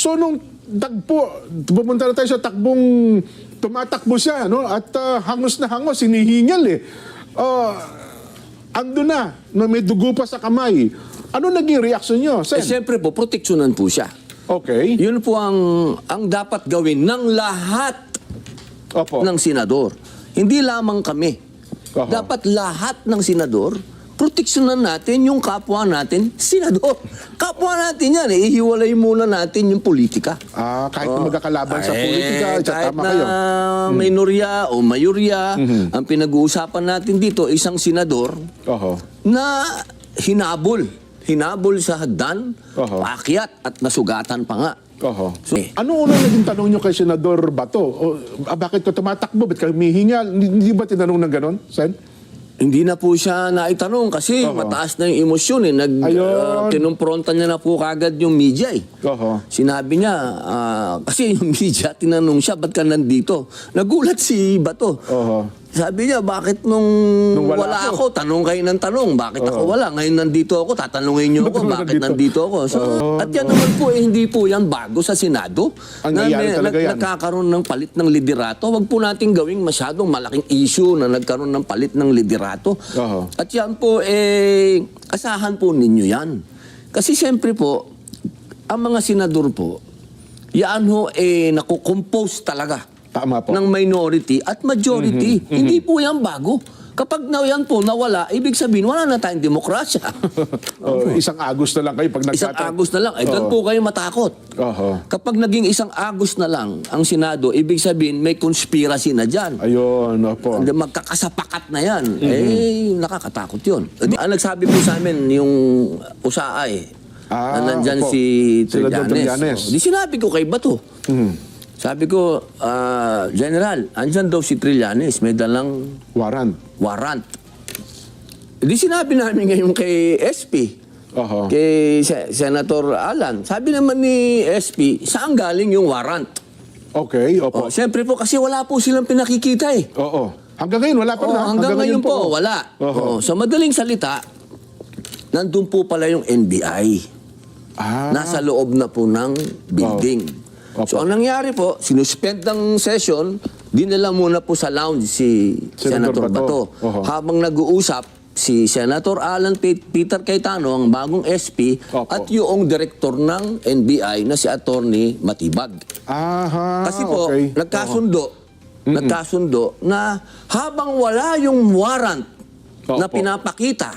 So nung pumunta na tayo sa takbong tumatakbo siya, no? At hangos na hangos, hinihingal eh. Ando na may dugo pa sa kamay. Ano naging reaksyon nyo, Sen? Siyempre po, proteksyonan po siya. Okay. Yun po ang dapat gawin ng lahat Opo. ng senador. Hindi lamang kami. Oho. Dapat lahat ng senador, proteksyonan natin yung kapwa natin, senador. Kapwa natin yan, ihiwalay muna natin yung politika. Kahit na magkakalaban sa politika, kahit tama na kayo. minorya o mayorya, ang pinag-uusapan natin dito, isang senador Oho. na hinabol sa hagdan, Oho. paakyat at nasugatan pa nga. Oho. So, Ano unang naging tanong nyo kay Senador Bato? Bakit ka tumatakbo? Ba't ka humihingal? Hindi ba tinanong ng ganon, Sen? hindi na po siya naitanong kasi Oho. mataas na yung emosyon eh. Ayun. Kinumpronta niya na po kagad yung media eh. Oho. Sinabi niya, kasi yung media, tinanong siya, ba't ka nandito? Nagulat si Bato. Oho. Sabi niya, bakit nung wala wala ako, tanong kayo ng tanong, bakit ako wala? Ngayon nandito ako, tatanungin niyo ako, bakit nandito ako? So, at yan naman po, hindi po yan bago sa Senado. Ang nangyari talaga yan. Nagkakaroon ng palit ng liderato. Huwag po natin gawing masyadong malaking issue na nagkaroon ng palit ng liderato. Oho. At yan po, asahan po ninyo yan. Kasi siyempre po, ang mga senador po, yan ho, nakukompose talaga Tama po. ng minority at majority. Hindi po yan bago. Kapag na yan po nawala, ibig sabihin, wala na tayong demokrasya. Isang Agos na lang kayo pag Isang Agos na lang. Doon po kayo matakot. Oho. Kapag naging isang Agos na lang ang Senado, ibig sabihin, may conspiracy na dyan. Ayun, opo. Magkakasapakat na yan. Nakakatakot yun. Ang nagsabi po sa amin, yung USAA na nandyan opo. si Senador Trillanes. Di sinabi ko kay Bato. Sabi ko, General, andyan daw si Trillanes, may dalang warrant. Di sinabi namin ngayon kay SP, Oho. kay Senator Alan. Sabi naman ni SP, saan galing yung warrant? Okay, opo. Siyempre po, kasi wala po silang pinakikita eh. Oo. Hanggang ngayon, wala pa na. Hanggang ngayon po, wala. Oho. Sa madaling salita, nandun po pala yung NBI. Nasa loob na po ng building. Opo. So, ang nangyari po, sinuspend ng session, dinala muna po sa lounge si Senator Bato. Oho. Habang nag-uusap, si Senator Alan Peter Cayetano, ang bagong SP, Opo. at yung director ng NBI na si Attorney Matibag. Kasi po, okay. nagkasundo na habang wala yung warrant na Opo. pinapakita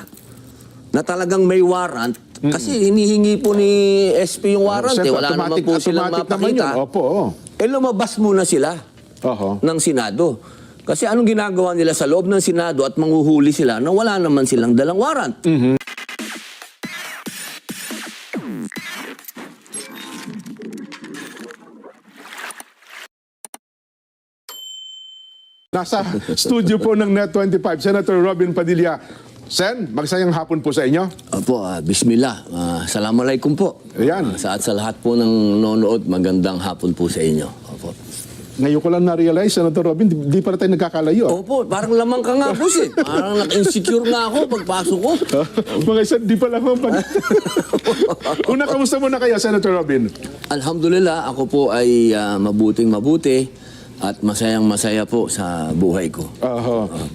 na talagang may warrant, kasi hinihingi po ni SP yung warrant, Siyempre, wala naman po silang mapakita. Opo. Lumabas muna sila Oho. ng Senado. Kasi anong ginagawa nila sa loob ng Senado at manghuhuli sila na wala naman silang dalang warrant. Nasa studio po ng Net25, Senator Robin Padilla. Sen, magsayang hapon po sa inyo. Opo, bismillah. Assalamualaikum po. Ayan. Sa lahat po ng nanonood, magandang hapon po sa inyo. Opo. Ngayon ko lang na-realize, Senator Robin, di pa tayo nagkakalayo. Opo, parang lamang ka nga, boss eh. Parang insecure nga ako pagpasok ko. Mga isa, di pa lang Una, kamusta muna kayo, Senator Robin? Alhamdulillah, ako po ay mabuting-mabuti at masayang-masaya po sa buhay ko.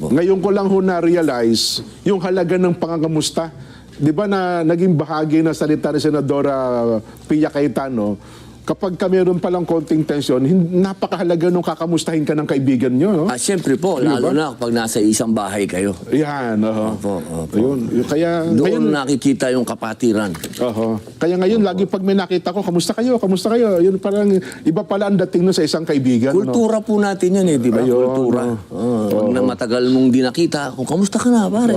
Ngayon ko lang na-realize yung halaga ng pangangamusta. Di ba na naging bahagi na salita ni Senadora Pia Cayetano, kapag ka meron palang konting tensyon, napakahalaga nung kakamustahin ka ng kaibigan nyo. No? Siyempre po, lalo na kapag nasa isang bahay kayo. Yan. Opo. Ayun. Kaya, Doon nakikita yung kapatiran. Kaya ngayon, lagi pag may nakita ko, kamusta kayo? Kamusta kayo? Yun parang iba pala ang dating nun sa isang kaibigan. Kultura po natin yan eh, di ba? Kultura. Pag na matagal mong di nakita, kung kamusta ka na, pare?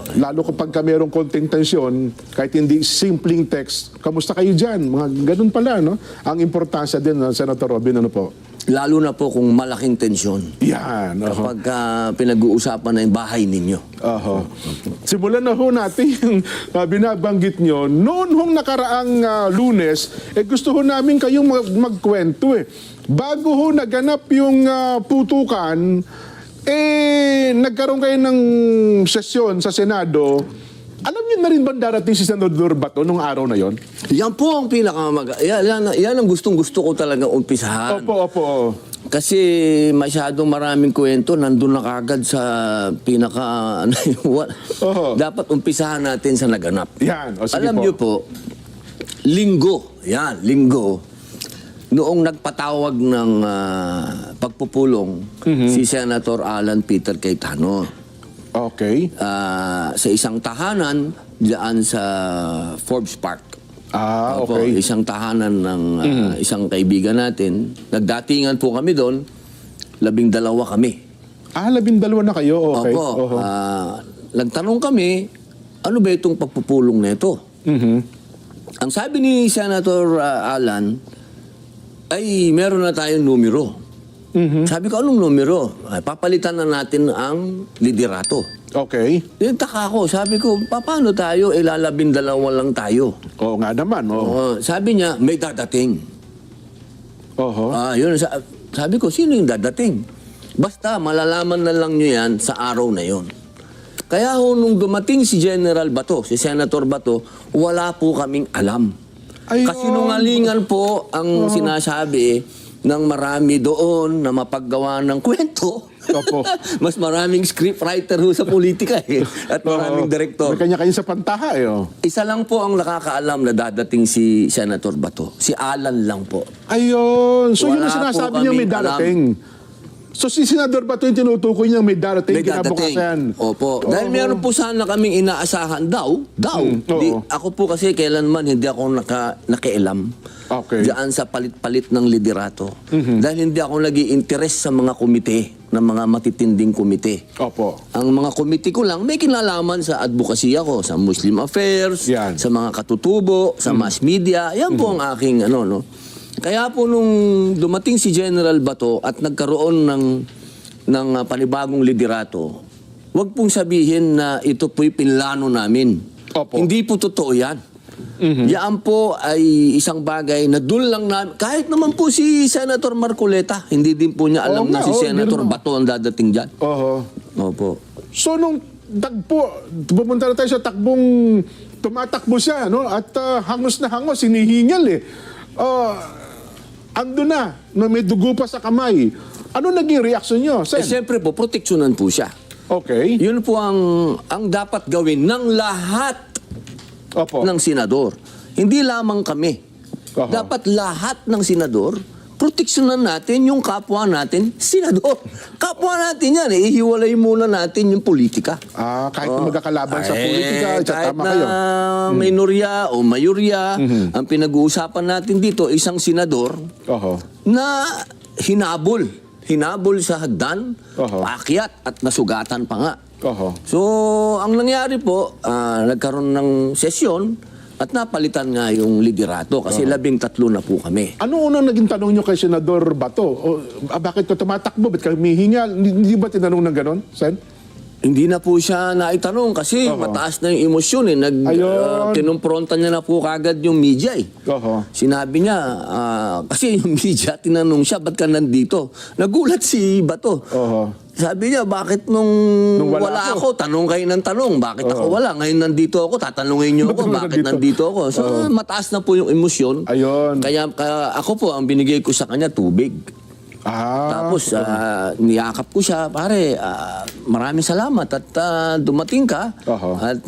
Lalo kapag ka merong konting tensyon, kahit hindi simpleng text, kamusta kayo dyan? Mga ganun pala, no? Ang importansya din, Senator Robin, ano po? Lalo na po kung malaking tensyon. Yan. Kapag pinag-uusapan na yung bahay ninyo. Simulan na ho natin yung binabanggit nyo. Noon hong nakaraang Lunes, gusto ho namin kayong magkwento eh. Bago ho naganap yung putukan, nagkaroon kayo ng sesyon sa Senado Alam niyo na rin ba darating si Senador Bato nung araw na yon? Yan po ang yan ang gustong-gusto ko talaga umpisahan. Opo. Kasi masyadong maraming kwento, nandun na kagad sa pinaka... Oho. Dapat umpisahan natin sa naganap. Yan, o sige Alam po. niyo po, linggo, noong nagpatawag ng pagpupulong si Senator Alan Peter Cayetano Okay. sa isang tahanan diyan sa Forbes Park. Opo, Okay. isang tahanan ng isang kaibigan natin. Nagdatingan po kami doon, 12 kami. 12 na kayo, okay. Opo, Oho. nagtanong kami, ano ba itong pagpupulong na ito? Mhm. Ang sabi ni Senator Alan, ay meron na tayong numero. Sabi ko, anong numero? Ay, papalitan na natin ang liderato. Okay. Taka ako, sabi ko, paano tayo? 12 lang tayo. Oo nga naman, Sabi niya, may dadating. Oho. Yun, sabi ko, sino yung dadating? Basta, malalaman na lang nyo yan sa araw na yon. Kaya nung dumating si General Bato, si Senator Bato, wala po kaming alam. Ayun. Kasinungalingan po ang sinasabi ng marami doon na mapaggawa ng kwento. Opo. Mas maraming scriptwriter ho sa politika at maraming direktor. May kanya-kanya sa pantaha Isa lang po ang nakakaalam na dadating si Senator Bato. Si Alan lang po. Ayun. So yun Wala ang sinasabi po niya may kaming darating. So si Senador Bato yung tinutukoy niya may darating May dadating. kinabukasan. Opo. Dahil meron po sana kaming inaasahan daw. oo. Ako po kasi kailanman hindi ako nakialam. Okay. Diyan sa palit-palit ng liderato. Dahil hindi ako nag-i-interest sa mga komite, ng mga matitinding komite. Opo. Ang mga komite ko lang, may kinalaman sa advocacy ako, sa Muslim affairs, Yan. sa mga katutubo, sa mass media. Yan po ang aking no. Kaya po nung dumating si General Bato at nagkaroon ng panibagong liderato, wag pong sabihin na ito po'y pinlano namin. Opo. Hindi po totoo yan. Yan po ay isang bagay na doon lang namin. Kahit naman po si Senator Marcoleta, hindi din po niya alam Oo na nga, si oo, Senator ganun. Bato ang dadating dyan. Oho. Opo. So nung pumunta na tayo sa takbong tumatakbo siya, no? At hangos na hangos, hinihingal ando na may dugo pa sa kamay. Ano naging reaksyon niyo, Sen? Siyempre po, proteksyonan po siya. Okay. Yun po ang dapat gawin ng lahat Opo. ng senador. Hindi lamang kami. Aha. Dapat lahat ng senador, proteksyonan natin yung kapwa natin, senador. Kapwa natin yan. Ihiwalay muna natin yung politika. Kahit na magkakalaban sa politika, kahit tama na kayo. minorya o mayorya, ang pinag-uusapan natin dito, isang senador Oho. na hinabol sa hagdan, Oho. paakyat at nasugatan pa nga. Oho. So, ang nangyari po, nagkaroon ng sesyon at napalitan nga yung liderato kasi 13 na po kami. Ano unang naging tanong nyo kay Senador Bato? Bakit ka tumatakbo? Ba't ka humihingal? Hindi ba tinanong ng ganon, Sen? Hindi na po siya naitanong kasi Oho. mataas na yung emosyon eh. Ayun. Kinumpronta niya na po kagad yung media eh. Oho. Sinabi niya, kasi yung media, tinanong siya, ba't ka nandito? Nagulat si Bato. Oho. Sabi niya, bakit nung wala wala ako? ako, tanong kayo ng tanong, bakit ako wala? Ngayon nandito ako, tatanungin niyo ako, bakit nandito ako? So, mataas na po yung emosyon. Ayun. Kaya ako po, ang binigay ko sa kanya, tubig. Tapos, niyakap ko siya, pare, maraming salamat at dumating ka. Oho. At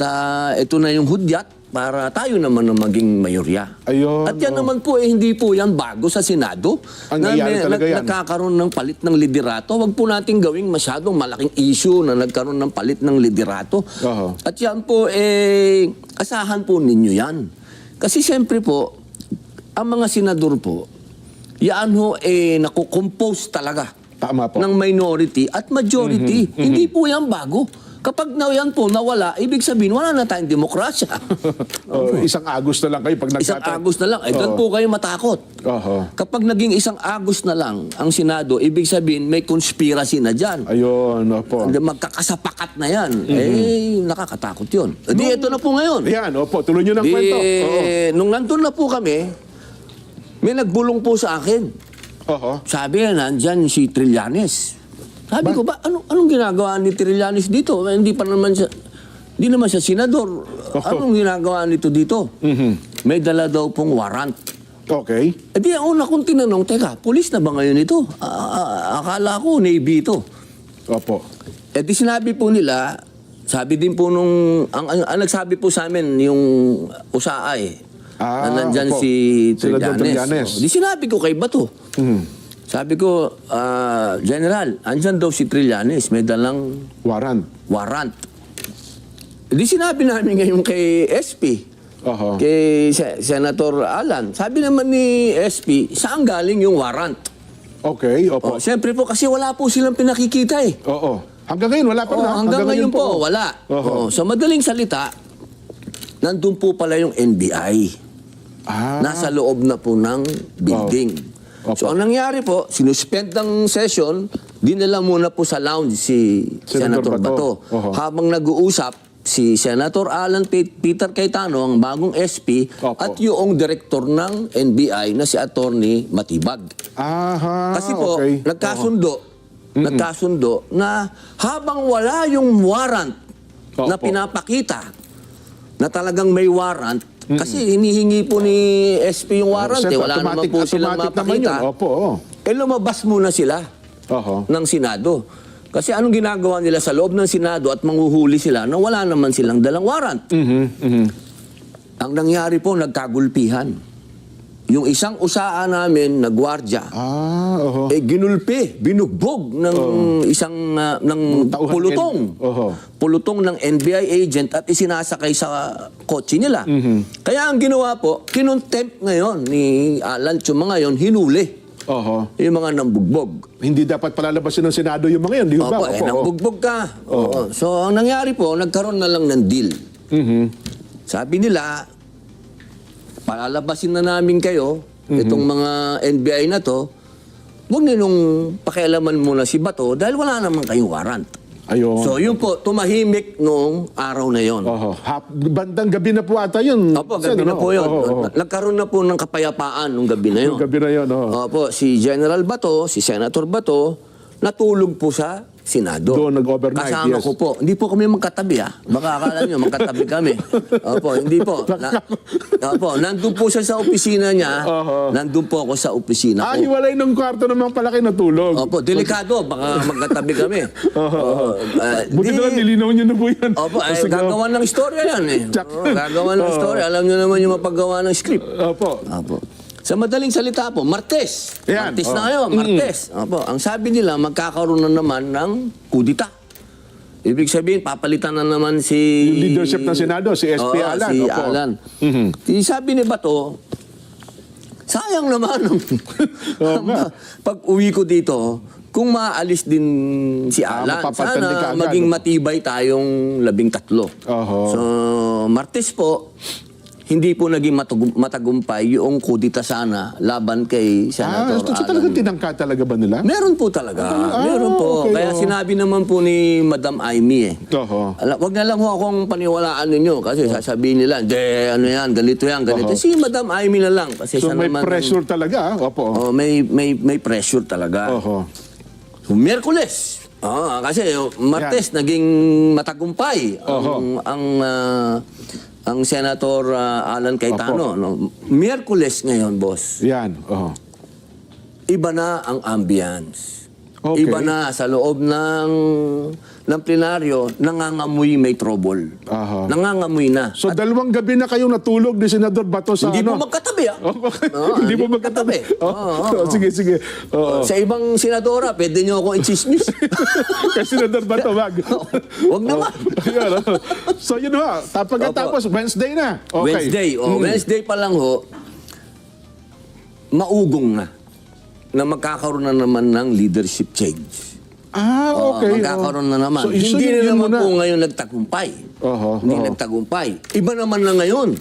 ito na yung hudyat para tayo naman ang maging mayorya. Ayun, At yan naman po, hindi po yan bago sa Senado. Ang nangyari talaga yan. Nagkakaroon ng palit ng liderato. Huwag po natin gawing masyadong malaking issue na nagkaroon ng palit ng liderato. Oho. At yan po, asahan po ninyo yan. Kasi siyempre po, ang mga senador po, yan ho, nakukompose talaga Tama po. ng minority at majority. Hindi po yan bago. Kapag yan po nawala, ibig sabihin, wala na tayong demokrasya. Isang Agos na lang kayo pag Isang Agos na lang. Doon po kayo matakot. Oho. Kapag naging isang Agos na lang ang Senado, ibig sabihin may conspiracy na dyan. Ayun, opo. Magkakasapakat na yan. Nakakatakot yun. Di, ito na po ngayon. Yan, opo. Tuloy nyo ng kwento. Oo. Nung nandun na po kami, may nagbulong po sa akin. Oho. Sabi, nandyan si Trillanes. Sabi ko, anong ginagawa ni Trillanes dito? Hindi naman siya senador. anong ginagawa nito dito? May dala daw pong warrant. Okay. Eh di, ang una kong tinanong, teka, pulis na ba ngayon ito? Akala ko, Navy ito. Opo. Eh di sinabi po nila, sabi din po nung, ang nagsabi po sa amin, yung USAA na nandyan opo. si Senador Trillanes. Di sinabi ko kay Bato. Sabi ko, General, andyan daw si Trillanes, may dalang warrant. Di sinabi namin ngayon kay SP, kay Senator Alan. Sabi naman ni SP, saan galing yung warrant? Okay, opo. Siyempre po, kasi wala po silang pinakikita eh. Oo. Hanggang ngayon, wala pa rin. Hanggang ngayon po, wala. So madaling salita, nandun po pala yung NBI. Nasa loob na po ng building. So ang nangyari po, sinuspend ng session, dinala muna po sa lounge si Senator Bato. Habang nag-uusap, si Senator Alan Peter Cayetano, ang bagong SP, at yung director ng NBI na si Attorney Matibag. Kasi po, nagkasundo na habang wala yung warrant na pinapakita na talagang may warrant, kasi hinihingi po ni SP yung warrant, wala naman po silang mapakita. Eh lumabas muna sila ng Senado. Kasi anong ginagawa nila sa loob ng Senado at manghuhuli sila na wala naman silang dalang warrant. Ang nangyari po, nagkagulpihan. Yung isang usaan namin na gwardya, ginulpi, binugbog ng isang ng pulutong. Pulutong ng NBI agent at isinasakay sa kotse nila. Kaya ang ginawa po, kinontempt ngayon ni Alan Chuma ngayon, hinuli. Yung mga nambugbog. Hindi dapat palalabasin ng Senado yung mga yan, di ba? Nambugbog ka. So ang nangyari po, nagkaroon na lang ng deal. Sabi nila, palalabasin na namin kayo, itong mga NBI na to, huwag ninong pakialaman muna si Bato dahil wala naman kayong warrant. So yun po, tumahimik noong araw na yon. Bandang gabi na po ata yun. Gabi na po yun. Nagkaroon na po ng kapayapaan nung gabi na yun. Opo, si General Bato, si Senator Bato, natulog po sa Senado. Doon nag-overnight, Kasama ko po. Hindi po kami magkatabi Baka akala nyo, magkatabi kami. Opo, hindi po. Nandun po siya sa opisina niya. Nandun po ako sa opisina ko. Hiwalay ng kwarto naman pala kayo natulog. Opo, delikado. Baka magkatabi kami. Buti na lang, nilinaw nyo na po yan. Opo, gagawa ng istorya yan gagawa ng istorya. Alam nyo naman yung mapaggawa ng script. Opo. Sa madaling salita po, Martes. Martes na ngayon, Martes. Ang sabi nila, magkakaroon na naman ng kudita. Ibig sabihin, papalitan na naman si... Yung leadership ng Senado, si SP Alan. Si Alan. Sabi ni Bato, sayang naman pag-uwi ko dito, kung maalis din si Alan, sana maging matibay tayong 13. So, Martes po, hindi po naging matagumpay yung kudita sana laban kay Senator Alan. So talagang tinangka talaga ba nila? Meron po talaga. Meron po. Kaya sinabi naman po ni Madam Amy wag na lang ho akong paniwalaan ninyo kasi sasabihin nila, ano yan, ganito yan, ganito. Si Madam Amy na lang. Kasi so may pressure talaga? May pressure talaga. So, Miyerkules. Kasi Martes naging matagumpay ang Senator Alan Cayetano. Miyerkules ngayon, boss. Yan. Iba na ang ambience. Iba na sa loob ng plenaryo, nangangamoy may trouble. Nangangamoy na. So dalawang gabi na kayong natulog ni Senador Bato sa Hindi po magkatabi Hindi po magkatabi. Sige. Sa ibang senadora, pwede nyo akong i-chismis. Kasi Senador Bato, wag. Wag naman. So yun pagkatapos, Wednesday na. Wednesday pa lang maugong na magkakaroon na naman ng leadership change. Magkakaroon na naman. So, hindi na naman po ngayon nagtagumpay. Hindi nagtagumpay. Iba naman na ngayon.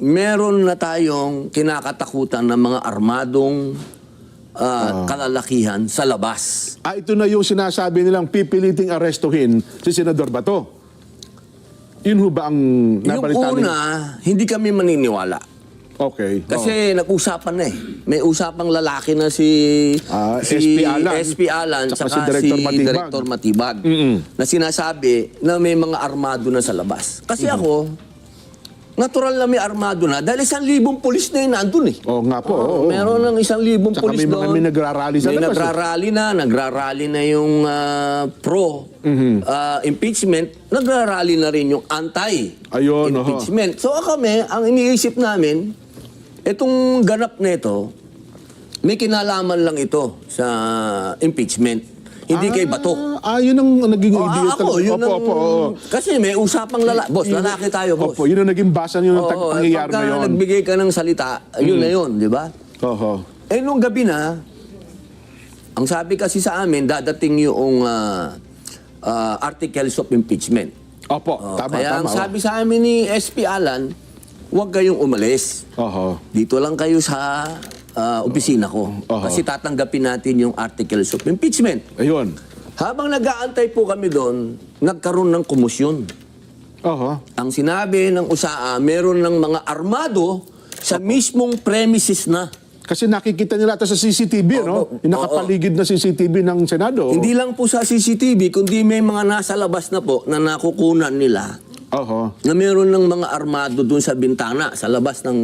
Meron na tayong kinakatakutan ng mga armadong kalalakihan sa labas. Ito na yung sinasabi nilang pipiliting arestuhin si Senador Bato. Yun ho ba ang Yung una, hindi kami maniniwala. Okay. Kasi nag-usapan na eh. May usapang lalaki na si SP Alan. SP Alan Tsaka tsaka si Director si Matibag. Director Matibag na sinasabi na may mga armado na sa labas. Kasi ako, natural na may armado na dahil 1,000 pulis na yun nandun eh. Oo nga po. oo. Meron ng 1,000 Tsaka pulis may mga doon. may nagrarally sa May labas, eh. nagrarally na yung pro impeachment, nagrarally na rin yung Ayun, anti-impeachment. So kami, ang iniisip namin, itong ganap na ito, may kinalaman lang ito sa impeachment. Hindi kay Bato. Yun ang naging idea Ako, yun ang... oo. Kasi may usapang boss, lalaki tayo, boss. Opo, yun ang naging basa yun ang pangyayari na pagka yun. nagbigay ka ng salita, yun na yun, di ba? Oho. Nung gabi na, ang sabi kasi sa amin, dadating yung articles of impeachment. Opo, tama, Kaya tama. ang sabi sa amin ni SP Alan, huwag kayong umalis. Oho. Dito lang kayo sa opisina ko. Kasi tatanggapin natin yung articles of impeachment. Ayun. Habang nag-aantay po kami doon, nagkaroon ng komusyon. Oho. Ang sinabi ng USAA, meron ng mga armado sa mismong premises na. Kasi nakikita nila ito sa CCTV, no? Yung nakapaligid na CCTV ng Senado. Hindi lang po sa CCTV, kundi may mga nasa labas na po na nakukunan nila Oho. na meron ng mga armado doon sa bintana, sa labas ng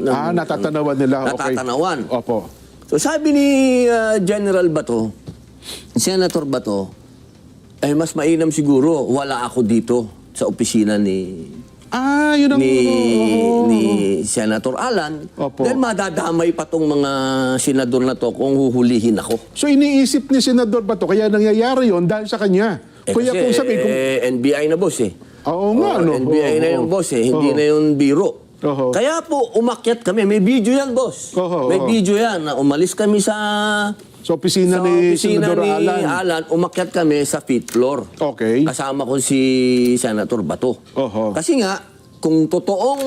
Natatanawan nila. Okay. natatanawan. Opo. So sabi ni General Bato, Senator Bato, mas mainam siguro wala ako dito sa opisina ni Yun ang... ni Senator Alan. Opo. Dahil madadamay pa tong mga senador na to kung huhulihin ako. So iniisip ni Senador Bato, kaya nangyayari yon dahil sa kanya. Kaya Kasi kung sabi, kung... NBI na boss eh. Oo nga, no? NBI na yung boss eh, hindi na yung biro. Kaya po umakyat kami, may video yan boss. May video yan na umalis kami sa opisina ni Senador Alan. Alan, umakyat kami sa 5th floor. Okay. Kasama ko si Senator Bato. Oho. Kasi nga, kung totoong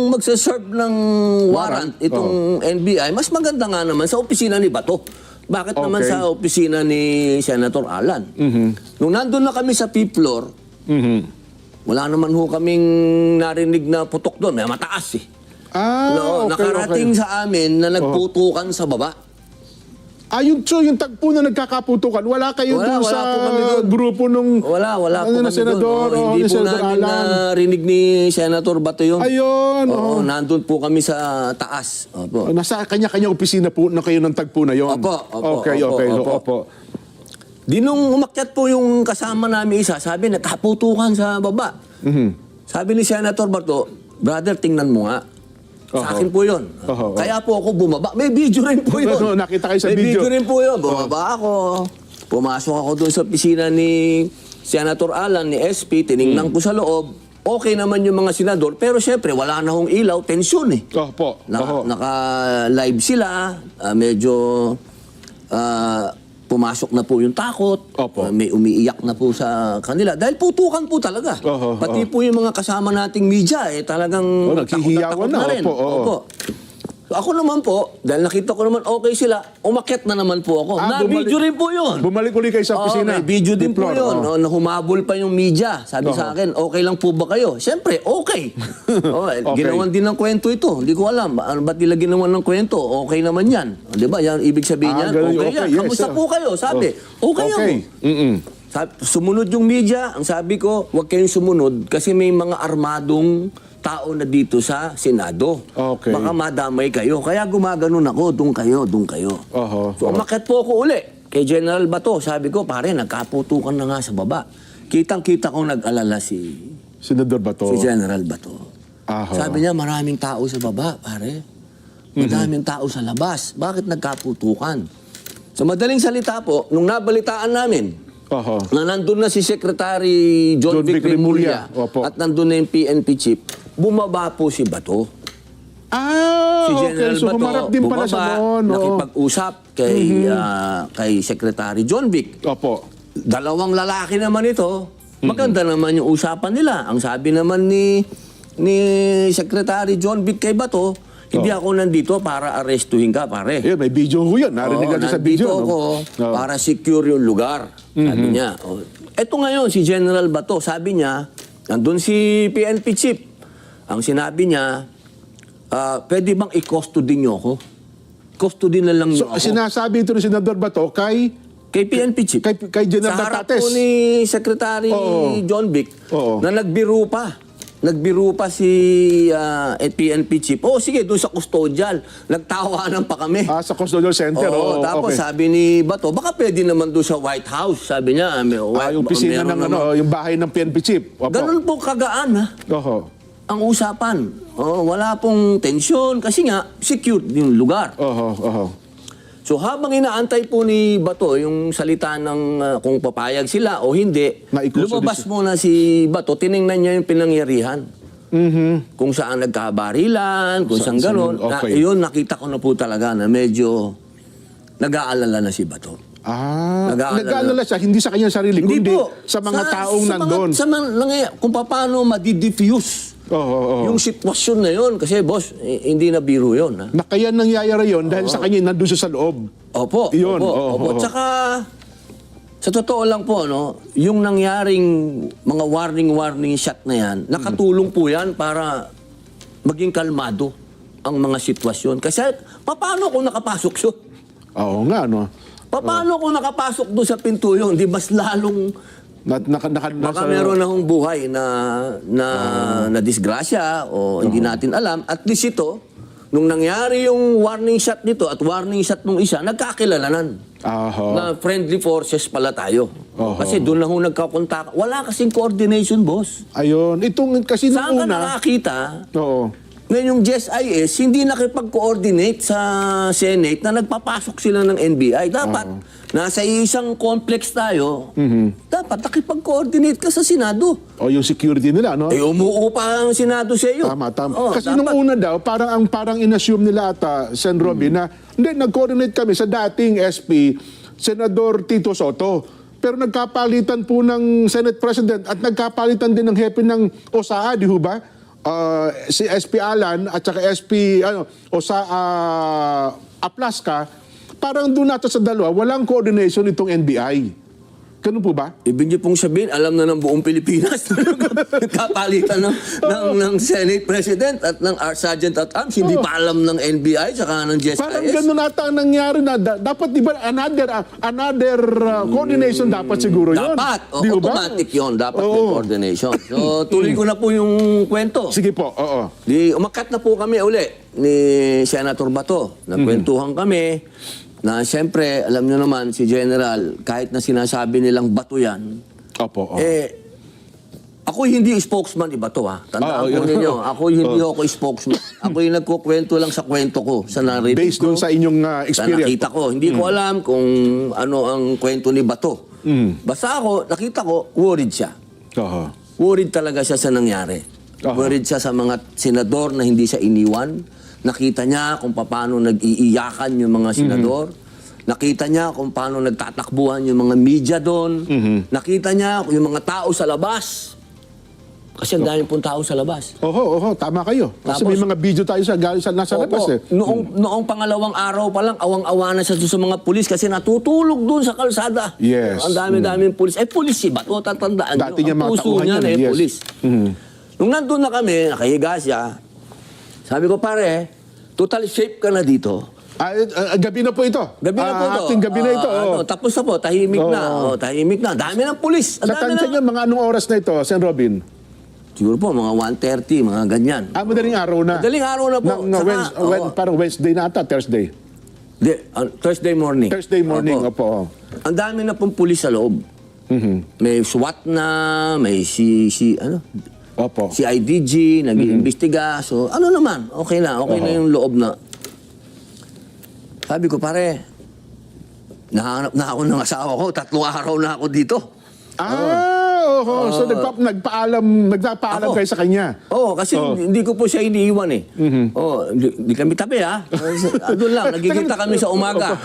magsaserve ng warrant itong NBI, mas maganda nga naman sa opisina ni Bato. Bakit naman sa opisina ni Senator Alan? Nung nandun na kami sa 5th floor, wala naman ho kaming narinig na putok doon. May mataas eh. Nakarating sa amin na nagputukan sa baba. Yung tagpo na nagkakaputukan, wala kayo doon wala sa po kami doon. grupo nung... Wala po na kami Senador, doon. Hindi ni po Senador namin Alan. narinig ni Senator Bato yun. Ayun. Nandun po kami sa taas. Opo. Nasa kanya-kanya opisina po na kayo ng tagpo na yon. Opo. Opo. Di nung umakyat po yung kasama namin isa, sabi, nagkaputukan sa baba. Sabi ni Senator Bato, brother, tingnan mo nga. Sa akin po yun. Kaya po ako bumaba. May video rin po yun. Nakita kayo sa May video. video rin po yun. Bumaba ako. Pumasok ako doon sa opisina ni Senator Alan, ni SP. Tinignan ko sa loob. Okay naman yung mga senador. Pero syempre, wala na hong ilaw. Tensyon eh. Opo. Naka-live sila. Medyo pumasok na po yung takot. May umiiyak na po sa kanila. Dahil putukan po talaga. Pati po yung mga kasama nating media, talagang naghihiyawan na rin. Opo. Ako naman po, dahil nakita ko naman okay sila, umakyat na naman po ako. Na-video rin po yun. Bumalik uli kayo sa opisina. May video din po yun. Na humabol pa yung media. Sabi sa akin, okay lang po ba kayo? Siyempre, okay. Ginawan din ng kwento ito. Hindi ko alam. Ba't nila ginawan ng kwento? Okay naman yan. Di ba? Yan, ibig sabihin yan. Okay yan. Yes, Kamusta po kayo? Sabi, okay ako. Sumunod yung media. Ang sabi ko, huwag kayong sumunod kasi may mga armadong tao na dito sa Senado. Baka madamay kayo. Kaya gumaganon ako, doon kayo. So umakyat po ako uli kay General Bato. Sabi ko, pare, nagkaputukan na nga sa baba. Kitang-kita ko nag-alala si Senador Bato. Si General Bato. Sabi niya, maraming tao sa baba, pare. Madaming tao sa labas. Bakit nagkaputukan? So madaling salita po, nung nabalitaan namin, na nandun na si Secretary John Vic Remulla at nandun na yung PNP chief, bumaba po si Bato. Si General So Bato, humarap din pala siya doon. nakipag-usap kay Secretary John Vic. Dalawang lalaki naman ito. Maganda naman yung usapan nila. Ang sabi naman ni Secretary John Vic kay Bato, hindi ako nandito para arestuhin ka, pare. May video ko yun. Narinig natin sa video. Nandito ako para secure yung lugar. Sabi niya. Eto ngayon, si General Bato, sabi niya, nandun si PNP chief. Ang sinabi niya, pwede bang i-custody niyo ako? Custody na lang niyo So, ako. sinasabi ito ni Senador Bato kay Kay PNP chief. kay General Sa harap Batates. po ni Secretary Oo. John Vic Oo. na nagbiro pa. Nagbiro pa si PNP chief. Oh, sige, doon sa custodial. Nagtawanan pa kami. Sa Custodial Center. Oo, tapos okay. sabi ni Bato, baka pwede naman doon sa White House. Sabi niya, Yung opisina ng yung bahay ng PNP chief. Opo. Ganun po kagaan, ha? Oho. Ang usapan. Wala pong tensyon kasi nga, secured yung lugar. Oho. So habang inaantay po ni Bato yung salita ng kung papayag sila o hindi, Na-i-custody lumabas muna si Bato, tiningnan niya yung pinangyarihan. Kung saan nagkabarilan, kung saan gano'n. okay. Yun, nakita ko na po talaga na medyo nag-aalala na si Bato. Nag-aalala siya, hindi sa kanyang sarili, Hindi kundi po. sa mga taong nandun. Kung paano madi-diffuse yung sitwasyon na yun. Kasi boss, hindi na biro yun. Ha? Na kaya nangyayari yun dahil sa kanya nandun siya sa loob. Opo. Yun, Opo. Tsaka, sa totoo lang po, yung nangyaring mga warning shot na yan, nakatulong po yan para maging kalmado ang mga sitwasyon. Kasi, paano kung nakapasok yun? Oo nga, no? Paano kung nakapasok doon sa pinto yun? Di mas lalong baka meron na hong buhay na disgrasya o hindi natin alam. At least ito, nung nangyari yung warning shot nito at warning shot nung isa, nagkakilalanan. Na friendly forces pala tayo. Kasi doon lang ho nagkakontak. Wala kasing coordination, boss. Ayun. Itong kasi nung Saan ka una... nakakita? Oo. Ngayon yung GSIS, hindi nakipag-coordinate sa Senate na nagpapasok sila ng NBI. Dapat, nasa isang complex tayo, dapat nakipag-coordinate ka sa Senado. O yung security nila, no? Umuo pa ang Senado sa iyo. Tama. Kasi nung una daw, parang in-assume nila ata, Sen. Robby, na hindi, nag-coordinate kami sa dating SP, Senador Tito Soto. Pero nagkapalitan po ng Senate President at nagkapalitan din ng hepe ng OSAA, di ho ba? Si SP Alan at saka SP Aplaska, parang doon nato sa dalawa, walang coordination itong NBI. Ganun po ba? Ibig niyo pong sabihin, alam na ng buong Pilipinas kapalitan ng Senate President at ng Sergeant at Arms. Hindi pa alam ng NBI saka ng GSIS. Parang ganun ata ang nangyari na dapat di ba another coordination dapat siguro yun. Dapat. Di ba? Automatic yun. Dapat may coordination. So, tuloy ko na po yung kwento. Sige po, oo. Umakat na po kami uli ni Senator Bato. Nagkwentuhan kami na siyempre, alam nyo naman, si General, kahit na sinasabi nilang Bato yan, Opo. ako hindi spokesman ni Bato, ha. Tandaan po ninyo, ako hindi ako spokesman. Ako yung nagkukwento lang sa kwento ko, sa narrative Based doon sa inyong sa experience. nakita ko. Hindi ko alam kung ano ang kwento ni Bato. Basta ako, nakita ko, worried siya. Worried talaga siya sa nangyari. Worried siya sa mga senador na hindi siya iniwan. Nakita niya kung paano nag-iiyakan yung mga senador. Nakita niya kung paano nagtatakbuhan yung mga media doon. Nakita niya yung mga tao sa labas. Kasi ang dami pong tao sa labas. Oho, tama kayo. Kasi may mga video tayo nasa labas eh. Noong pangalawang araw pa lang, awang-awa na siya sa mga pulis kasi natutulog doon sa kalsada. Yes. Ang dami-daming pulis. Pulis si Bato, tatandaan nyo. Dati niya Ang mga puso tauhan niya yan, na yes. pulis. Nung nandun na kami, nakahiga siya, sabi ko, pare, total shape ka na dito. Gabi na po ito. Gabi na po ito. Ating gabi na ito. Tapos na po, tahimik na. Tahimik na. Dami ng pulis. Sa tansya niyo, mga anong oras na ito, Sen. Robin? Siguro po, mga 1:30, mga ganyan. Madaling araw na. Madaling araw na po. Parang Wednesday na ata, Thursday. Thursday morning. Thursday morning, opo. Ang dami na pong pulis sa loob. May SWAT na, may Opo. si IDG, nag-iimbestiga. So, ano naman, okay na yung loob na. Sabi ko, pare, nahanap na ako ng asawa ko, 3 araw na ako dito. So nagpaalam kayo sa kanya. Kasi hindi ko po siya iniiwan eh. Hindi kami tabi ha. Doon lang, nagkikita kami sa umaga.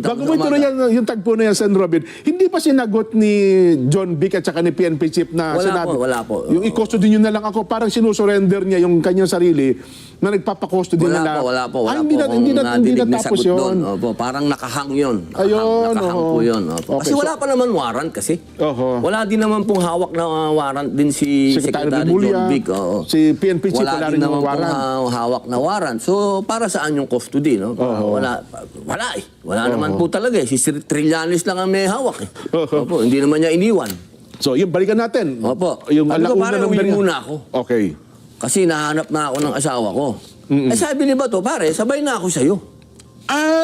Bago mo ituloy yung tagpo na yan, Sen. Robin, hindi pa sinagot ni John Vic at saka ni PNP Chief na sinabi? Wala po. Yung i-custody nyo na lang ako, parang sinusurrender niya yung kanyang sarili na nagpapakustody na Wala po hindi na akong nadinig na natapos sagot doon. yun. Opo, parang nakahang yun. Ayun, Nakahang oo. po yun. Opo. Okay, Kasi so- wala pa naman warrant kasi. Oho. Wala din naman pong hawak na warrant din si Secretary Secretary Remulla, John Vic. Oo. si PNP chief, wala Wala rin din yung naman warrant. pong hawak na warrant. So, para saan yung custody? No? Wala eh. Wala naman po talaga eh. Si Trillanes lang ang may hawak eh. Opo, hindi naman niya iniwan. So, yun, balikan natin. Opo. Yung Sabi ko, alauna pare, ng uwi Daria. muna ako. Okay. Kasi nahanap na ako ng asawa ko. Eh sabi ni Bato, pare, sabay na ako sa'yo.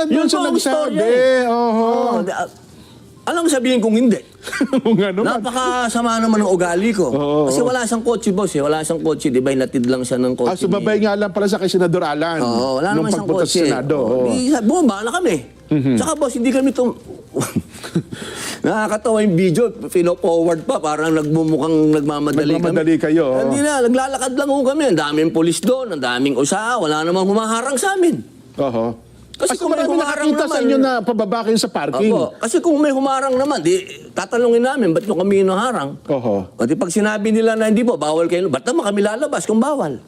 Yun sa po ang nagsabi. istorya eh. Oho. Alam mo sabihin kung hindi. Nga naman. Napakasama naman ng ugali ko. Oo. Kasi wala siyang kotse, boss. Eh. Wala siyang kotse. Di ba, hinatid lang siya ng kotse. Sumabay nga lang pala sa kay Senador Alan. Oo, wala nung naman siyang pagpunta kotse. sa Senado. Oo. Bumaba na kami. Saka, boss, hindi kami Nakakatawa yung video. Pino-forward pa. Parang nagmumukhang nagmamadali Nagmamadali kami. kayo. Hindi na. Naglalakad lang ho kami. Ang daming polis doon. Ang daming usa. Wala namang humaharang sa amin. Oho. Kasi Kasi kung may marami humarang nakakita sa naman- inyo na pababa kayo sa parking. Opo. Kasi kung may humarang naman, di tatanungin namin, ba't nyo kami naharang? Oho. O di pag sinabi nila na hindi po, bawal kayo, ba't naman kami lalabas kung bawal?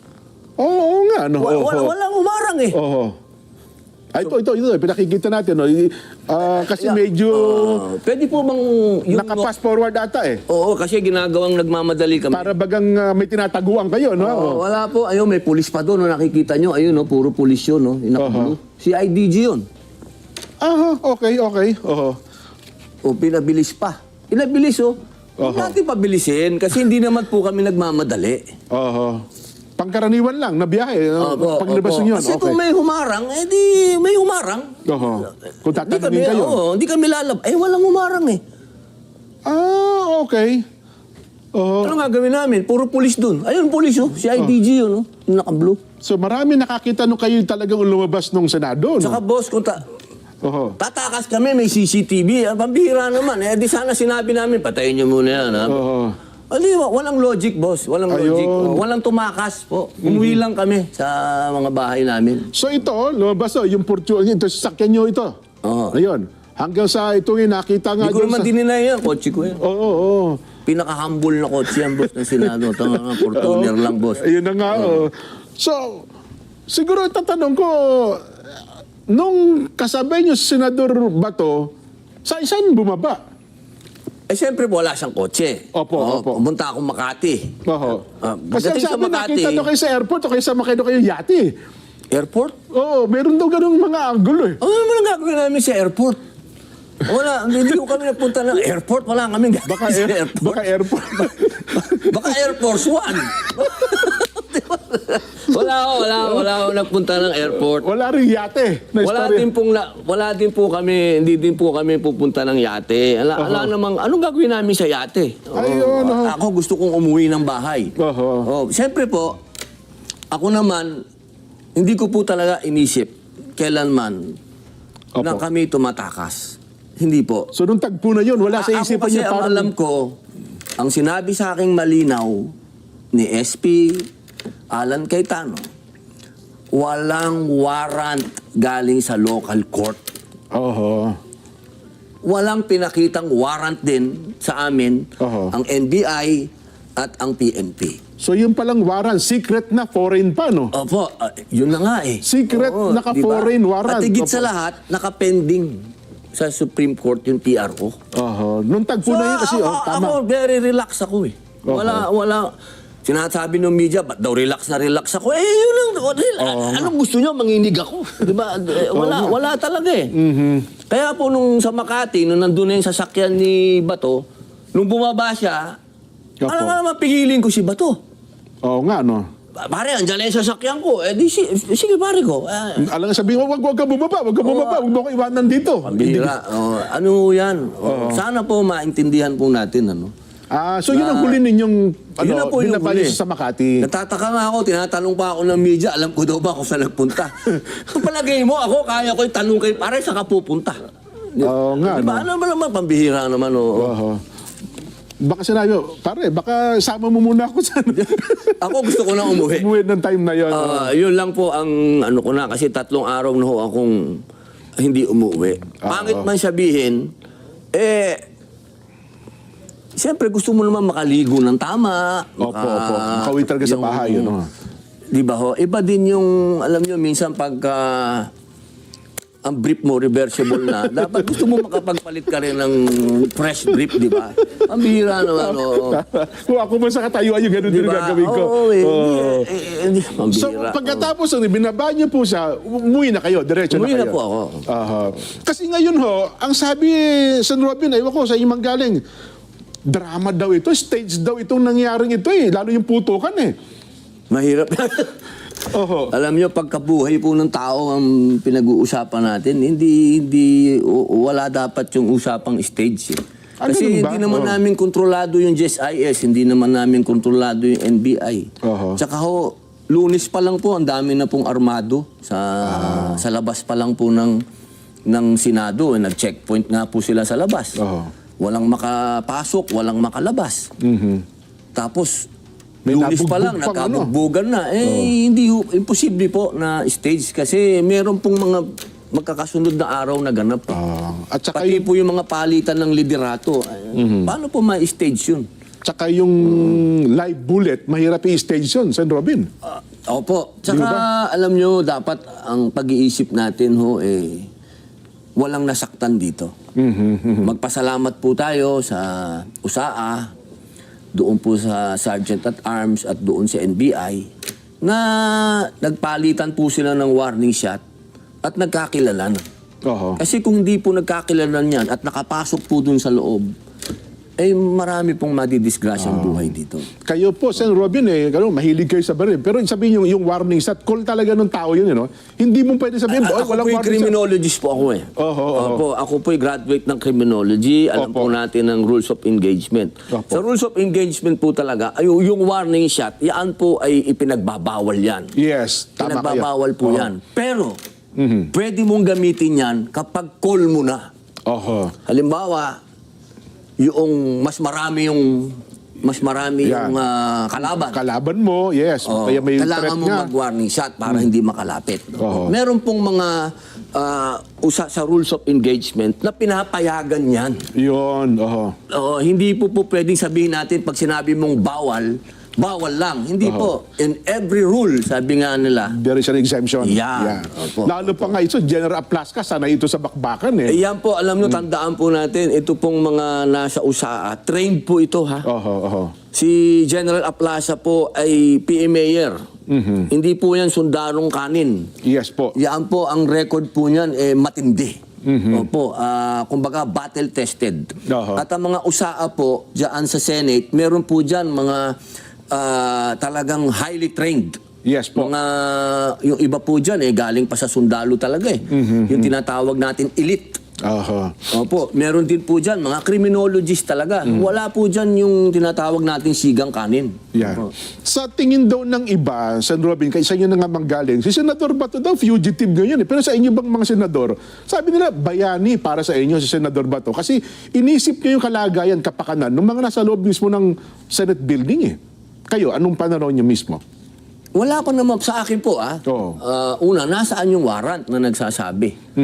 Oo nga. No? Oho. Walang humarang eh. Oho. Ito. Pinakikita natin. No? Kasi medyo Pwede po bang yung... nakapass forward ata eh. Oo, kasi ginagawang nagmamadali kami. Para bagang may tinataguan kayo, no? Oo, wala po. Ayun, may pulis pa doon. No, nakikita nyo. Ayun, no, puro pulis yun. No? Inakablo. Si IDG yun. Aha, okay. Oho. O, pinabilis pa. Pinabilis, oh. Huwag natin pabilisin kasi hindi naman po kami nagmamadali. Oho. Pangkaraniwan lang na biyahe. Paglabas Opo. yun. Kasi Okay. kung may humarang, di may humarang. Oho. Kung Hindi kami, tatanungin kayo. hindi kami lalab. Walang humarang eh. Okay. Oho. Ano nga gawin namin? Puro pulis dun. Ayun, pulis oh. Si IDG yun, oh. Yung naka-blue. So marami nakakita nung kayo talagang lumabas nung Senado, no? Saka boss, kung Oho. tatakas kami, may CCTV. Pambihira naman. Di sana sinabi namin, patayin niyo muna yan. Ha? Oho. Walang logic, boss. Walang Ayun. logic. Walang tumakas po. Umuwi lang kami sa mga bahay namin. So ito, lumabas yung Fortune, ito, sasakyan nyo ito. Oo. Ayun. Hanggang sa ito nakita nga Hindi ko dun naman sa... dininay yan. Kotse ko yan. Oo. Pinaka-humble na kotse yan, boss, ng Senado. Tanga nga, Fortuner lang, boss. Ayun na nga. So, siguro tatanong ko, nung kasabay nyo sa Senador Bato, saan bumaba? Siyempre po, wala siyang kotse. Opo. Pumunta akong Makati. Oho. Kasi ang Pagdating sa sabi, Makati, nakita nyo kayo sa airport o kayo sa Makino kayo yate. airport? Oo, meron daw ganung mga angulo eh. Ano naman ang gagawin namin sa airport? Wala, hindi ko kami napunta ng airport. Wala kami gagawin sa airport. Baka airport. Baka Air Force One. wala ako nagpunta ng airport. Wala rin yate. Na Wala din po kami, hindi din po kami pupunta ng yate. Ala namang, anong gagawin namin sa yate? Ayun, Ako gusto kong umuwi ng bahay. Siyempre po, ako naman, hindi ko po talaga inisip kailanman na kami tumatakas. Hindi po. So nung tagpo na yun, wala sa isipan Ako kasi niyo ang parang... alam ko, ang sinabi sa aking malinaw ni SP Alan Cayetano, walang warrant galing sa local court. Oho. Walang pinakitang warrant din sa amin ang NBI at ang PNP. So yung palang warrant, secret na foreign pa, no? Opo, yun na nga eh. Secret, naka-foreign warrant. At higit Opo. sa lahat, nakapending sa Supreme Court yung PRO. Oho. Nung tagpo na yun kasi, tama. Ako, very relax ako eh. Wala. Sinasabi ng media, ba't daw relax ako? Yun lang. Anong gusto nyo? Manginig ako. Diba? Wala talaga eh. Kaya po nung sa Makati, nung nandun na yung sasakyan ni Bato, nung bumaba siya, alam nga naman, pigilin ko si Bato. Oo nga, no? Pare, andyan na yung sasakyan ko. Sige pare ko. Alam nga sabihin mo, wag ka bumaba, wag mo ko iwanan dito. Pambihira. Ano yan? Sana po maintindihan po natin, ano? So yun ang huli ninyong Yun na po yung huli. sa Makati. Natataka nga ako, tinatanong pa ako ng media, alam ko daw ba kung saan nagpunta. Palagay mo, ako, kaya ko itanong kay pare, saan ka pupunta? Oo nga, Diba? Ano ba naman, pambihira naman, Oho. Baka sinabi, pare, baka sama mo muna ako sa... Ako gusto ko na umuwi. Umuwi ng time na yun. Yun lang po ang ano ko na, kasi 3 araw na ho akong hindi umuwi. Pangit man sabihin, siyempre gusto mo naman makaligo ng tama. Opo. Makauwi talaga sa bahay, yun. Di ba ho? Iba din yung, alam nyo, minsan pagka ang brief mo reversible na, dapat gusto mo makapagpalit ka rin ng fresh brief, di ba? Ang bihira naman, oo. Kung ako man sa katayuan, yung ganun din ang gagawin ko. Oo, ang So, bihira. pagkatapos, binaba niyo po siya, umuwi na kayo, diretso na Umuwi kayo. na po ako. Aha. Kasi ngayon ho, ang sabi San Robin, aywan ko sa inyong manggaling, drama daw ito, stage daw itong nangyaring ito eh, lalo yung putukan eh. Mahirap. Oho. Alam nyo, pagkabuhay po ng tao ang pinag-uusapan natin, hindi wala dapat yung usapang stage. Eh. Ah, Kasi ganun ba? hindi naman Oh. namin kontrolado yung GSIS, hindi naman namin kontrolado yung NBI. Oho. Tsaka ho, Lunes pa lang po, ang dami na pong armado sa labas pa lang po ng Senado. Nag-checkpoint nga po sila sa labas. Oho. Walang makapasok, walang makalabas. Tapos, May Lunes pa nabugbog lang, pang nagkabugbugan na. Hindi, imposible po na stage kasi meron pong mga magkakasunod na araw na ganap. At saka Pati po yung mga palitan ng liderato. Paano po ma-stage yun? Tsaka yung live bullet, mahirap i-stage yun, San Robin. Opo. Tsaka alam nyo, dapat ang pag-iisip natin ho, walang nasaktan dito. Magpasalamat po tayo sa USAA, doon po sa Sergeant at Arms at doon sa NBI na nagpalitan po sila ng warning shot at nagkakilalan. Oho. Kasi kung hindi po nagkakilalan yan at nakapasok po dun sa loob, marami pong madidisgrasyang buhay dito. Kayo po, San Robin, mahilig kayo sa baril. Pero sabihin yung warning shot, call talaga ng tao yun, Hindi mo pwede sabihin, Ako walang po'y warning shot. criminologist po ako Oho. Opo, ako po'y graduate ng criminology. Alam Opo. po natin ang rules of engagement. Opo. Sa rules of engagement po talaga, yung warning shot, yan po ay ipinagbabawal yan. Yes, tama kayo. Pinagbabawal po yan. Pero, pwede mong gamitin yan kapag call mo na. Oho. Halimbawa, yung mas marami yung kalaban. Kalaban mo, yes. Kaya may Kailangan threat mo nga. mag-warning shot para hindi makalapit. Oo. Meron pong mga sa rules of engagement na pinapayagan yan. Yun, oho. Hindi po pwedeng sabihin natin pag sinabi mong bawal lang. Hindi po. In every rule, sabi nga nila, There is an exemption. Yeah. Opo. Lalo pa nga ito, General Plaska, sana ito sa bakbakan yan po, alam nyo, tandaan po natin, ito pong mga nasa USAA, trained po ito ha. Oho. Si General Aplaza po ay PA Mayor. Hindi po yan sundarong kanin. Yes po. Yan po, ang record po niyan matindi. Opo, kumbaga battle-tested. Oho. At ang mga USAA po, dyan sa Senate, meron po dyan mga talagang highly trained. Yes po. Yung iba po dyan, galing pa sa sundalo talaga Yung tinatawag natin elite. Oho. Opo, meron din po dyan, mga criminologist talaga. Wala po dyan yung tinatawag natin sigang kanin. Yeah. Opo. Sa tingin daw ng iba, San Robin, kay sa inyo na nga manggaling, si Senador Bato daw, fugitive ngayon Pero sa inyo bang mga senador, sabi nila, bayani para sa inyo si Senador Bato. Kasi inisip niyo yung kalagayan, kapakanan, ng mga nasa loob mismo ng Senate building Kayo, anong pananaw niyo mismo? Wala pa naman sa akin po Oo. Una, nasaan yung warrant na nagsasabi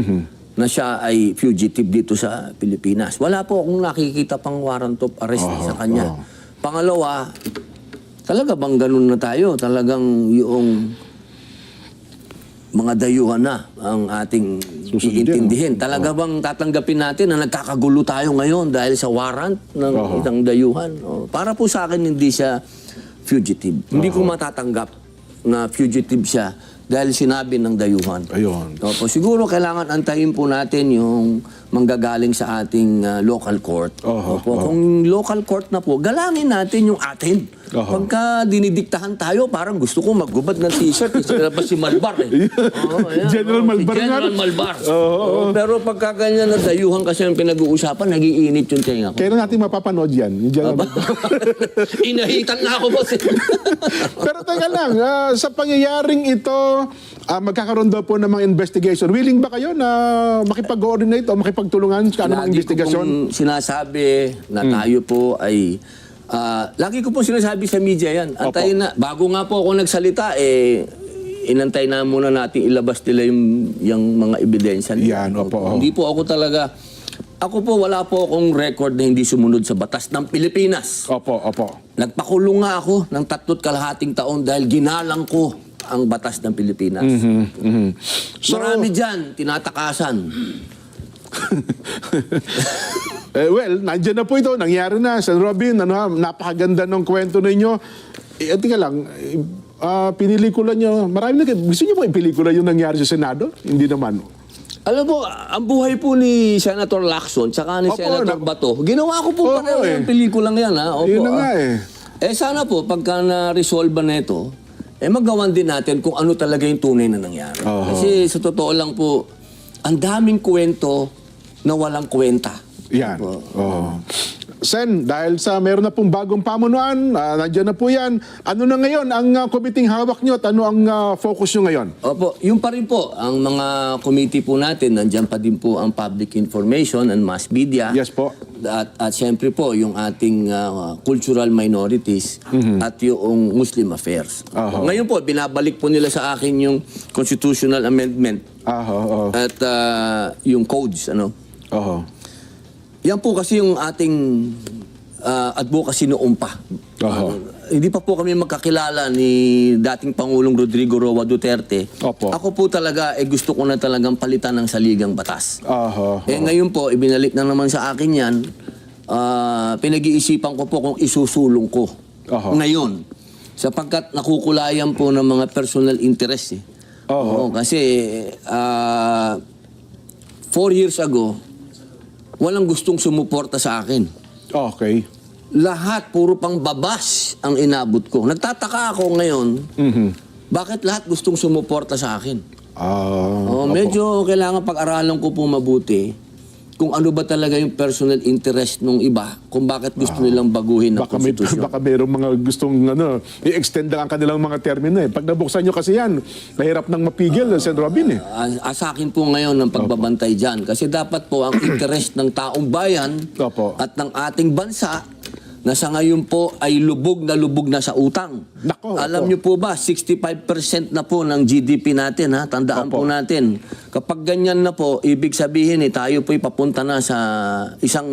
na siya ay fugitive dito sa Pilipinas? Wala po akong nakikita pang warrant of arrest sa kanya. Pangalawa, talaga bang ganun na tayo? Talagang yung mga dayuhan na ang ating iintindihin. Talaga bang tatanggapin natin na nagkakagulo tayo ngayon dahil sa warrant ng isang dayuhan? Para po sa akin, hindi siya fugitive. Hindi ko matatanggap na fugitive siya dahil sinabi ng dayuhan. Ayun. Opo, siguro kailangan antayin po natin yung manggagaling sa ating local court. Opo, kung local court na po, galangin natin yung atin. Pagka dinidiktahan tayo, parang gusto ko maggubad ng t-shirt. Ilabas si Malbar ayan. General Malbar Si General nga. Malbar. Pero pagka ganyan na dayuhan kasi ang pinag-uusapan, nagiinit yung tenga ko. Kailan natin mapapanood yan? Yung General Malbar. Inahitan na ako, boss. Pero teka lang, sa pangyayaring ito, magkakaroon daw po ng mga investigation. Willing ba kayo na makipag-coordinate o makipagtulungan sa anumang investigasyon? Lagi ko pong sinasabi na tayo po ay... lagi ko po sinasabi sa media yan. Antayin na. Bago nga po ako nagsalita, inantay na muna natin ilabas nila yung mga ebidensya nila. Yan, opo. Hindi po ako talaga... Ako po, wala po akong record na hindi sumunod sa batas ng Pilipinas. Opo. Nagpakulong nga ako ng 3.5 taon dahil ginalang ko ang batas ng Pilipinas. So, Marami dyan, tinatakasan. well, nandiyan na po ito. Nangyari na. Sen. Robin, napakaganda ng kwento ninyo. Tika lang, pinelikula nyo. Marami na. Gusto nyo po ipelikula yung nangyari sa Senado? Hindi naman. Alam mo, ang buhay po ni Senator Lacson tsaka ni Opo, Senator Bato, ginawa ko po Oo, pareho eh. yung pelikulang yan. Ha? Opo, Yun na nga eh. Sana po, pagka na-resolve na ito, magawan din natin kung ano talaga yung tunay na nangyari. Oo. Kasi sa totoo lang po, ang daming kwento na walang kwenta. Yan. Opo. Oh. Sen, dahil sa meron na pong bagong pamunuan, nandiyan na po yan. Ano na ngayon ang committee hawak nyo at ano ang focus nyo ngayon? Opo, yung pa rin po, ang mga committee po natin, nandiyan pa din po ang public information and mass media. Yes po. At siyempre po, yung ating cultural minorities at yung Muslim affairs. Ngayon po, binabalik po nila sa akin yung constitutional amendment at yung codes. Yan po kasi yung ating advocacy noon pa. Hindi pa po kami magkakilala ni dating Pangulong Rodrigo Roa Duterte. Opo. Ako po talaga, gusto ko na talagang palitan ng saligang batas. Ngayon po, ibinalik na naman sa akin yan. Pinag-iisipan ko po kung isusulong ko. Ngayon. Sapagkat nakukulayan po ng mga personal interest. Oo, kasi 4 years ago, walang gustong sumuporta sa akin. Okay. Lahat, puro pang babas ang inabot ko. Nagtataka ako ngayon, bakit lahat gustong sumuporta sa akin? Medyo kailangan pag-aralan ko po mabuti kung ano ba talaga yung personal interest ng iba, kung bakit gusto nilang baguhin ang konstitusyon. Baka mayroong mga gustong i-extend lang ang kanilang mga termino eh. Pag nabuksan nyo kasi yan, mahirap nang mapigil, Sen. Robin eh. Sa akin po ngayon ang pagbabantay dyan. Kasi dapat po ang interest ng taong bayan at ng ating bansa na sa ngayon po ay lubog na sa utang. Alam niyo po ba, 65% na po ng GDP natin, ha? Tandaan po natin. Kapag ganyan na po, ibig sabihin tayo po'y papunta na sa isang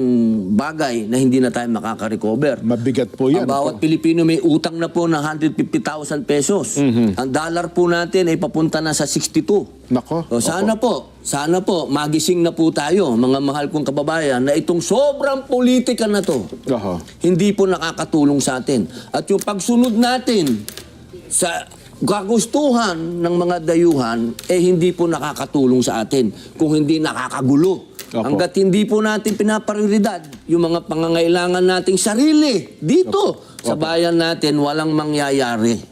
bagay na hindi na tayo makaka-recover. Mabigat po yan. Ang bawat Pilipino may utang na po ng 150,000 pesos. Ang dollar po natin ay papunta na sa 62. Sana po, magising na po tayo, mga mahal kong kababayan, na itong sobrang politika na to, hindi po nakakatulong sa atin. At yung pagsunod natin sa kagustuhan ng mga dayuhan, hindi po nakakatulong sa atin kung hindi nakakagulo. Hanggat hindi po natin pinaprioridad yung mga pangangailangan nating sarili dito sa bayan natin, walang mangyayari.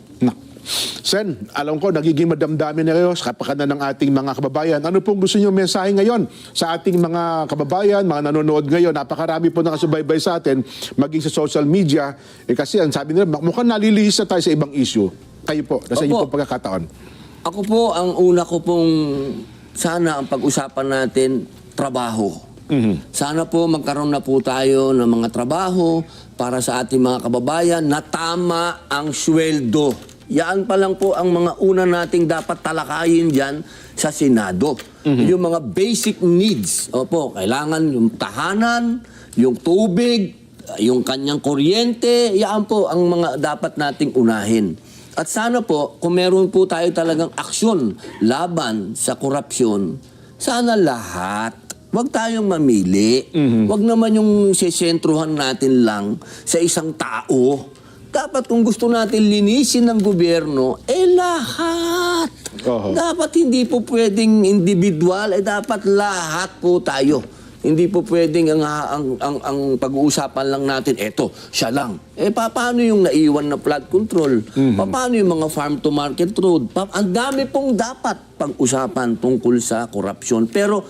Sen, alam ko, nagiging madamdamin na kayo sa kapakanan ng ating mga kababayan. Ano pong gusto nyo mensahe ngayon sa ating mga kababayan, mga nanonood ngayon? Napakarami po nakasubaybay sa atin, maging sa social media. Kasi ang sabi nila, mukhang nalilihis na tayo sa ibang issue. Kayo po, nasa inyo pong pagkakataon. Ako po, ang una ko pong sana ang pag-usapan natin, trabaho. Sana po magkaroon na po tayo ng mga trabaho para sa ating mga kababayan na tama ang sweldo. Yan pa lang po ang mga una nating dapat talakayin dyan sa Senado. Yung mga basic needs. Kailangan yung tahanan, yung tubig, yung kanyang kuryente. Yan po ang mga dapat nating unahin. At sana po, kung meron po tayo talagang aksyon laban sa korupsyon, sana lahat. Huwag tayong mamili. Huwag naman yung sesentruhan natin lang sa isang tao. Dapat kung gusto natin linisin ng gobyerno, lahat. Dapat hindi po pwedeng individual, dapat lahat po tayo. Hindi po pwedeng ang pag-uusapan lang natin, siya lang. Paano yung naiwan na flood control? Paano yung mga farm-to-market road? Ang dami pong dapat pag-usapan tungkol sa korupsyon. Pero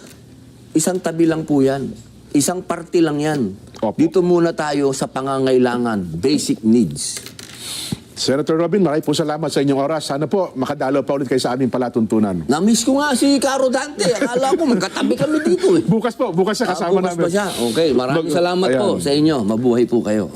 isang tabi lang po yan. Isang party lang yan. Dito muna tayo sa pangangailangan, basic needs. Senator Robin, maraming po salamat sa inyong oras. Sana po makadalaw pa ulit kayo sa aming palatuntunan. Na-miss ko nga si Caro Dante. Akala ko magkatabi kami dito. Bukas siya kasama namin. Bukas pa siya. Okay, maraming salamat po sa inyo. Mabuhay po kayo.